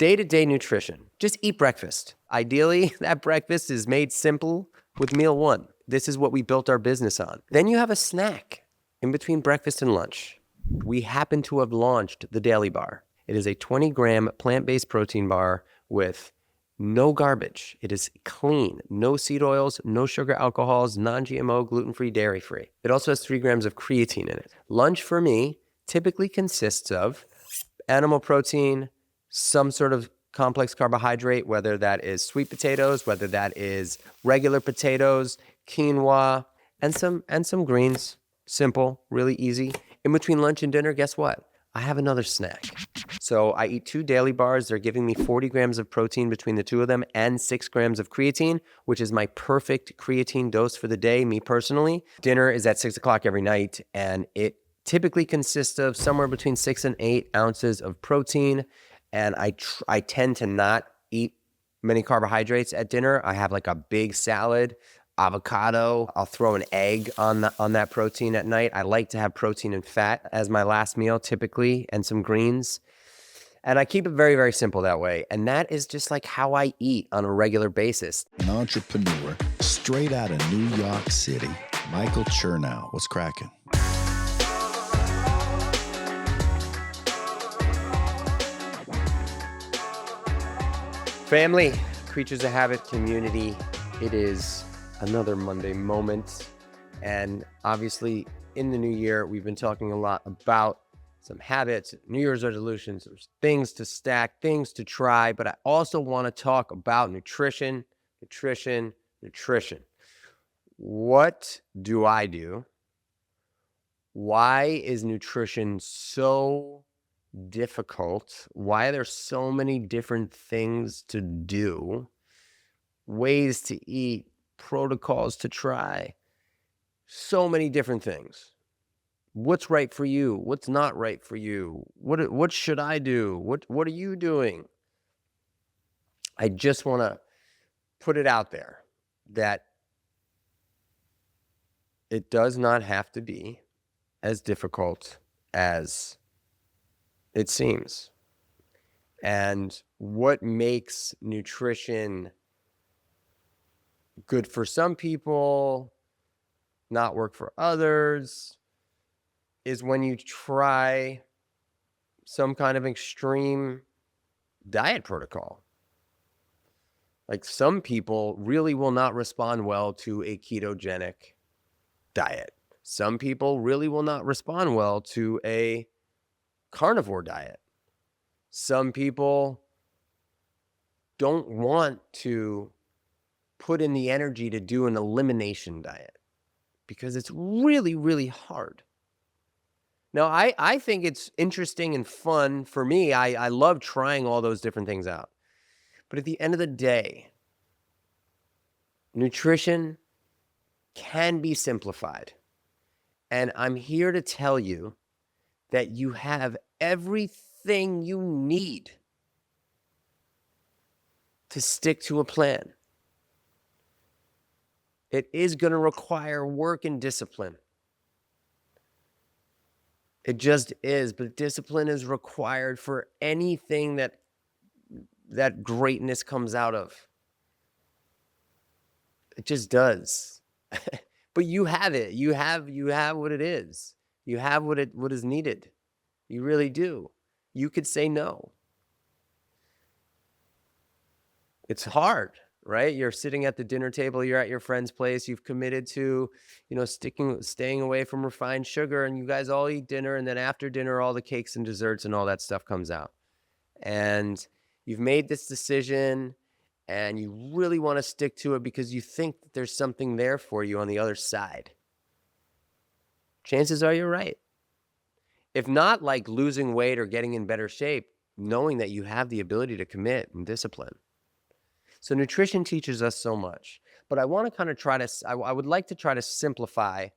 Day-to-day nutrition. Just eat breakfast. Ideally, that breakfast is made simple with meal one. This is what we built our business on. Then you have a snack in between breakfast and lunch. We happen to have launched the Daily Bar. It is a 20-gram plant-based protein bar with no garbage. It is clean, no seed oils, no sugar alcohols, non-GMO, gluten-free, dairy-free. It also has 3 grams of creatine in it. Lunch for me typically consists of animal protein, some sort of complex carbohydrate, whether that is sweet potatoes, whether that is regular potatoes, quinoa, and some greens. Simple, really easy. In between lunch and dinner, guess what? I have another snack. So I eat 2 daily bars. They're giving me 40 grams of protein between the 2 of them and 6 grams of creatine, which is my perfect creatine dose for the day, me personally. Dinner is at 6 o'clock every night, and it typically consists of somewhere between 6 and 8 ounces of protein. And I tend to not eat many carbohydrates at dinner. I have like a big salad, avocado. I'll throw an egg on that protein at night. I like to have protein and fat as my last meal typically, and some greens. And I keep it very, very simple that way. And that is just like how I eat on a regular basis. An entrepreneur straight out of New York City, Michael Chernow. What's cracking? Family, creatures of habit, community. It is another Monday moment. And obviously in the new year, we've been talking a lot about some habits, New Year's resolutions, there's things to stack, things to try, but I also want to talk about nutrition. What do I do? Why is nutrition so difficult? Why are there so many different things to do, ways to eat, protocols to try, so many different things? What's right for you? What's not right for you? What should I do? What are you doing? I just want to put it out there that it does not have to be as difficult as it seems. And what makes nutrition good for some people, not work for others, is when you try some kind of extreme diet protocol. Like some people really will not respond well to a ketogenic diet. Some people really will not respond well to a carnivore diet. Some people don't want to put in the energy to do an elimination diet because it's really, really hard. Now, I think it's interesting and fun for me. I love trying all those different things out. But at the end of the day, nutrition can be simplified. And I'm here to tell you that you have everything you need to stick to a plan. It is going to require work and discipline. It just is, but discipline is required for anything that greatness comes out of. It just does. But you have it. You have what it is. You have what is needed. You really do. You could say no. It's hard, right? You're sitting at the dinner table, you're at your friend's place, you've committed to, staying away from refined sugar, and you guys all eat dinner, and then after dinner, all the cakes and desserts and all that stuff comes out. And you've made this decision, and you really want to stick to it because you think that there's something there for you on the other side. Chances are you're right. If not like losing weight or getting in better shape, knowing that you have the ability to commit and discipline. So nutrition teaches us so much, but I want to kind of I would like to try to simplify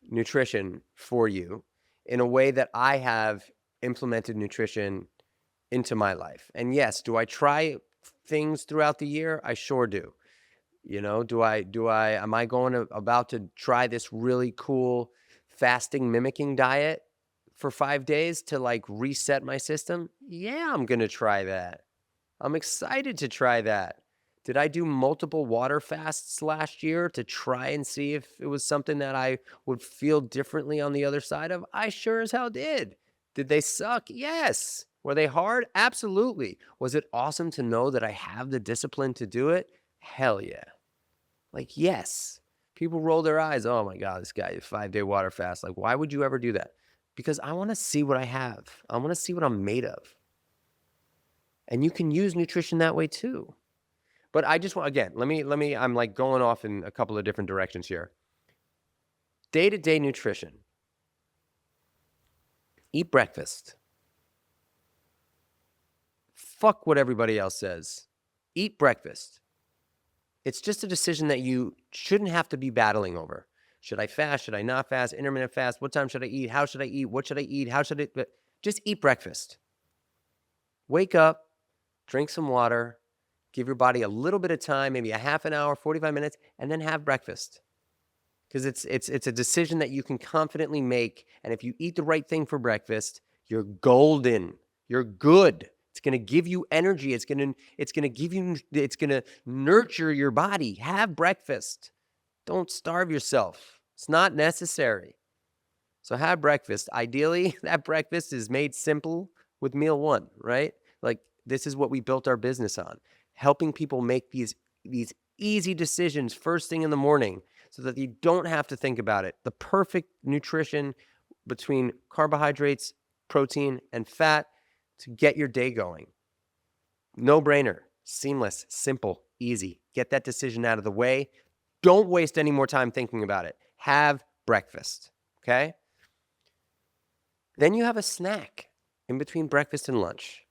nutrition for you in a way that I have implemented nutrition into my life. And yes, do I try things throughout the year? I sure do. Am I about to try this really cool fasting mimicking diet for 5 days to like reset my system? Yeah, I'm going to try that. I'm excited to try that. Did I do multiple water fasts last year to try and see if it was something that I would feel differently on the other side of? I sure as hell did. Did they suck? Yes. Were they hard? Absolutely. Was it awesome to know that I have the discipline to do it? Hell yeah. Like, yes. People roll their eyes. Oh my God, this guy, a 5-day water fast. Like, why would you ever do that? Because I want to see what I have. I want to see what I'm made of. And you can use nutrition that way too. But I just want, again, let me, I'm like going off in a couple of different directions here. Day-to-day nutrition. Eat breakfast. Fuck what everybody else says. Eat breakfast. It's just a decision that you shouldn't have to be battling over. Should I fast? Should I not fast? Intermittent fast? What time should I eat? How should I eat? What should I eat? How should it? Just eat breakfast. Wake up, drink some water, give your body a little bit of time, maybe a half an hour, 45 minutes, and then have breakfast. Because it's a decision that you can confidently make. And if you eat the right thing for breakfast, you're golden. You're good. It's going to give you energy. It's going to nurture your body. Have breakfast. Don't starve yourself. It's not necessary. So have breakfast. Ideally, that breakfast is made simple with meal one, right? Like, this is what we built our business on, helping people make these easy decisions first thing in the morning so that you don't have to think about it. The perfect nutrition between carbohydrates, protein, and fat to get your day going. No brainer, seamless, simple, easy. Get that decision out of the way. Don't waste any more time thinking about it. Have breakfast, okay? Then you have a snack in between breakfast and lunch.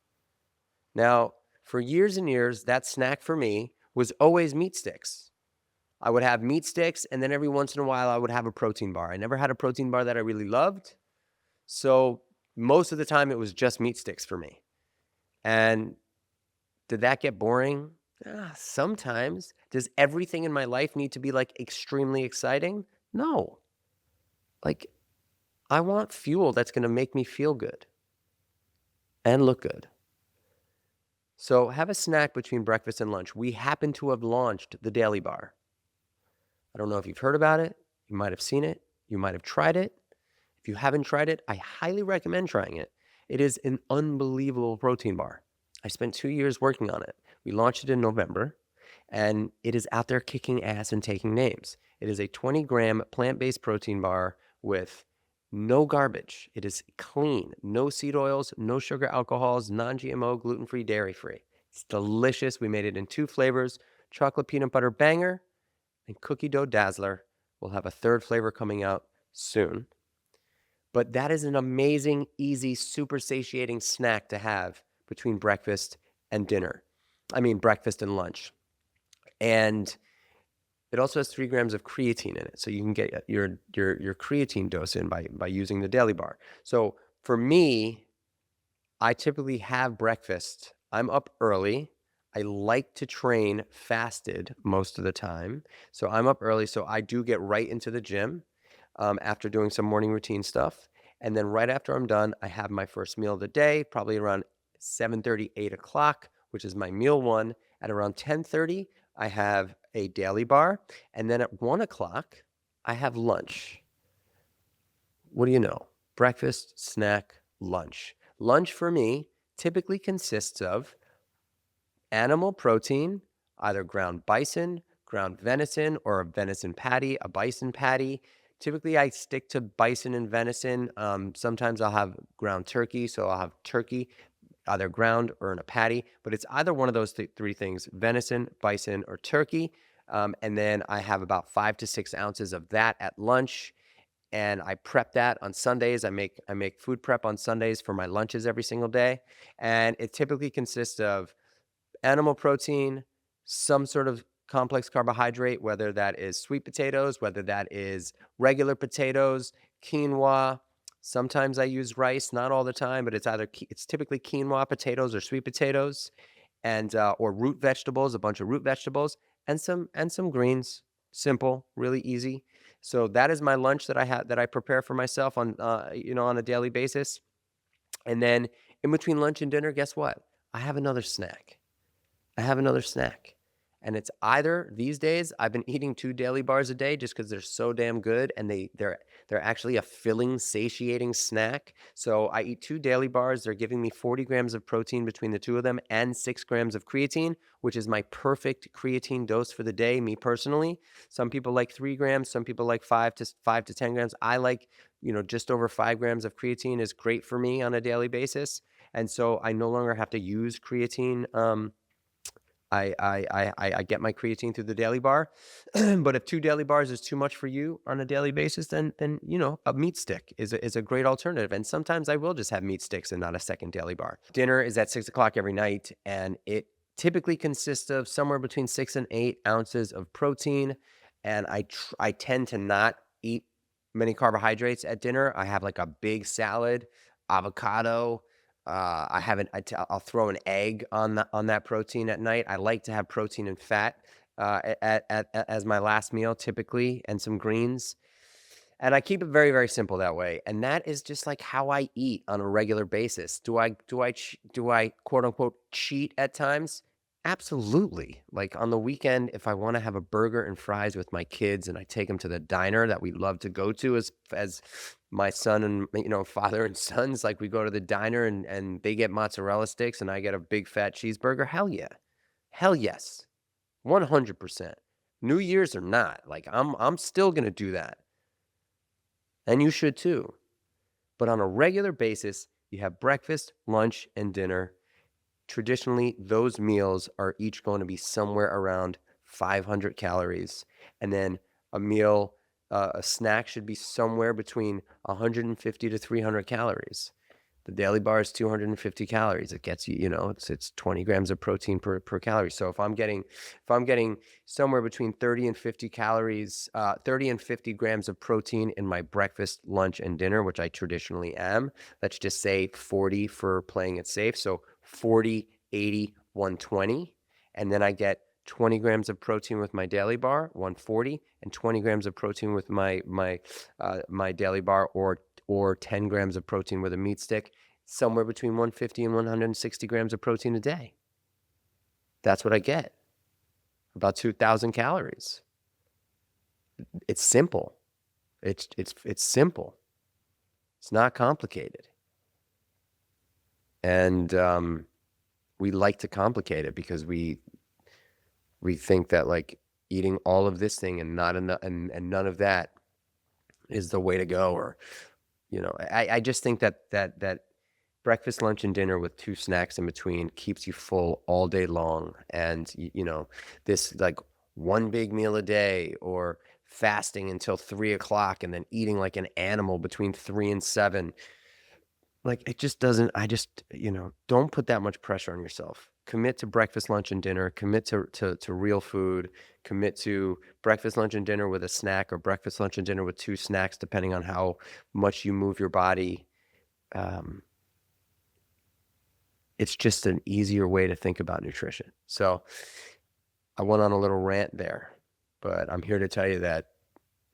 Now, for years and years, that snack for me was always meat sticks. I would have meat sticks, and then every once in a while, I would have a protein bar. I never had a protein bar that I really loved. So most of the time, it was just meat sticks for me. And did that get boring? Sometimes. Does everything in my life need to be like extremely exciting? No. Like, I want fuel that's going to make me feel good and look good. So have a snack between breakfast and lunch. We happen to have launched the Daily Bar. I don't know if you've heard about it. You might have seen it. You might have tried it. If you haven't tried it, I highly recommend trying it. It is an unbelievable protein bar. I spent 2 years working on it. We launched it in November, and it is out there kicking ass and taking names. It is a 20-gram plant-based protein bar with no garbage. It is clean, no seed oils, no sugar alcohols, non-GMO, gluten-free, dairy-free. It's delicious. We made it in 2 flavors, chocolate peanut butter banger and cookie dough dazzler. We'll have a 3rd flavor coming out soon. But that is an amazing, easy, super satiating snack to have between breakfast and dinner. Breakfast and lunch. And it also has 3 grams of creatine in it. So you can get your creatine dose in by using the Daily Bar. So for me, I typically have breakfast. I'm up early. I like to train fasted most of the time. So I'm up early. So I do get right into the gym after doing some morning routine stuff. And then right after I'm done, I have my first meal of the day, probably around 7:30, 8 o'clock, which is my meal one. At around 10:30, I have a Daily Bar. And then at 1 o'clock, I have lunch. What do you know? Breakfast, snack, lunch. Lunch for me typically consists of animal protein, either ground bison, ground venison, or a venison patty, a bison patty. Typically, I stick to bison and venison. Sometimes I'll have ground turkey, so I'll have turkey, either ground or in a patty. But it's either one of those 3 things, venison, bison, or turkey. And then I have about 5 to 6 ounces of that at lunch. And I prep that on Sundays. I make food prep on Sundays for my lunches every single day. And it typically consists of animal protein, some sort of complex carbohydrate, whether that is sweet potatoes, whether that is regular potatoes, quinoa. Sometimes I use rice, not all the time, but it's typically quinoa potatoes or sweet potatoes, and or root vegetables, a bunch of root vegetables, and some greens. Simple, really easy. So that is my lunch that I prepare for myself on on a daily basis. And then in between lunch and dinner, guess what? I have another snack. I have another snack. And it's either these days I've been eating 2 daily bars a day just because they're so damn good and they're actually a filling, satiating snack. So I eat 2 daily bars. They're giving me 40 grams of protein between the two of them and 6 grams of creatine, which is my perfect creatine dose for the day, me personally. Some people like 3 grams, some people like 5 to 10 grams. I like, just over 5 grams of creatine is great for me on a daily basis. And so I no longer have to use creatine. I get my creatine through the daily bar. But if 2 daily bars is too much for you on a daily basis, then a meat stick is a great alternative. And sometimes I will just have meat sticks and not a second daily bar. Dinner is at 6 o'clock every night, and it typically consists of somewhere between 6 and 8 ounces of protein. And I tend to not eat many carbohydrates at dinner. I have like a big salad, avocado. I'll throw an egg on that protein at night. I like to have protein and fat as my last meal typically, and some greens. And I keep it very, very simple that way. And that is just like how I eat on a regular basis. Do I quote unquote cheat at times? Absolutely. Like on the weekend, if I want to have a burger and fries with my kids and I take them to the diner that we love to go to as my son and, father and sons, like we go to the diner and they get mozzarella sticks and I get a big fat cheeseburger. Hell yeah. Hell yes. 100%. New Year's or not, like I'm still going to do that. And you should too. But on a regular basis, you have breakfast, lunch, and dinner. Traditionally, those meals are each going to be somewhere around 500 calories. And then a snack should be somewhere between 150 to 300 calories. The daily bar is 250 calories. It gets you, it's 20 grams of protein per calorie. So if I'm getting somewhere between 30 and 50 calories, 30 and 50 grams of protein in my breakfast, lunch, and dinner, which I traditionally am, let's just say 40 for playing it safe. So 40, 80, 120. And then I get 20 grams of protein with my daily bar, 140, and 20 grams of protein with my daily bar, or 10 grams of protein with a meat stick, somewhere between 150 and 160 grams of protein a day. That's what I get. About 2,000 calories. It's simple. It's simple. It's not complicated. And we like to complicate it because we think that like eating all of this thing and not enough and none of that is the way to go. Or I just think that breakfast, lunch, and dinner with 2 snacks in between keeps you full all day long. And this like one big meal a day, or fasting until 3 o'clock and then eating like an animal between 3 and 7. Like it just doesn't, don't put that much pressure on yourself. Commit to breakfast, lunch, and dinner. Commit to real food. Commit to breakfast, lunch, and dinner with a snack, or breakfast, lunch, and dinner with 2 snacks, depending on how much you move your body. It's just an easier way to think about nutrition. So I went on a little rant there, but I'm here to tell you that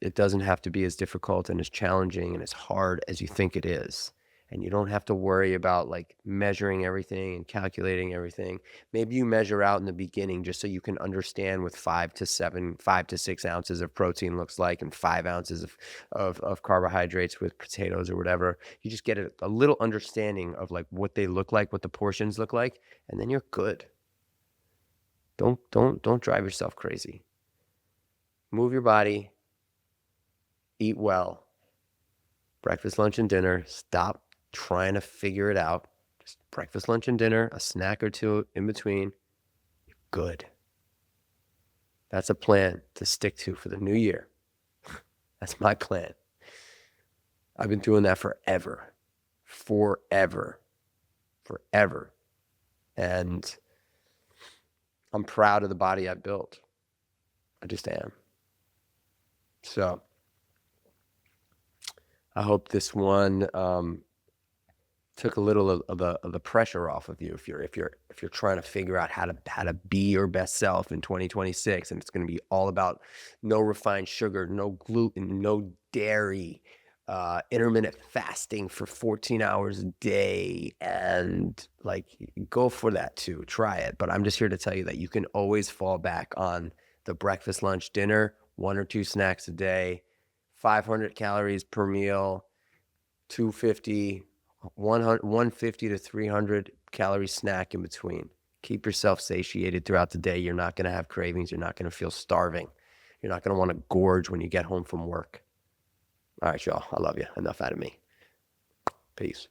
it doesn't have to be as difficult and as challenging and as hard as you think it is. And you don't have to worry about like measuring everything and calculating everything. Maybe you measure out in the beginning just so you can understand what 5 to 6 ounces of protein looks like, and 5 ounces of carbohydrates with potatoes or whatever. You just get a little understanding of like what they look like, what the portions look like, and then you're good. Don't drive yourself crazy. Move your body, eat well. Breakfast, lunch, and dinner. Stop trying to figure it out. Just breakfast, lunch, and dinner, a snack or 2 in between. You're good. That's a plan to stick to for the new year. That's my plan. I've been doing that forever. And I'm proud of the body I built. I just am. So I hope this one took a little of the pressure off of you if you're trying to figure out how to be your best self in 2026, and it's going to be all about no refined sugar, no gluten, no dairy, intermittent fasting for 14 hours a day, and like go for that too. Try it. But I'm just here to tell you that you can always fall back on the breakfast, lunch, dinner, 1 or 2 snacks a day, 500 calories per meal, 250, 100, 150 to 300 calorie snack in between. Keep yourself satiated throughout the day. You're not going to have cravings. You're not going to feel starving. You're not going to want to gorge when you get home from work. All right, y'all. I love you. Enough out of me. Peace.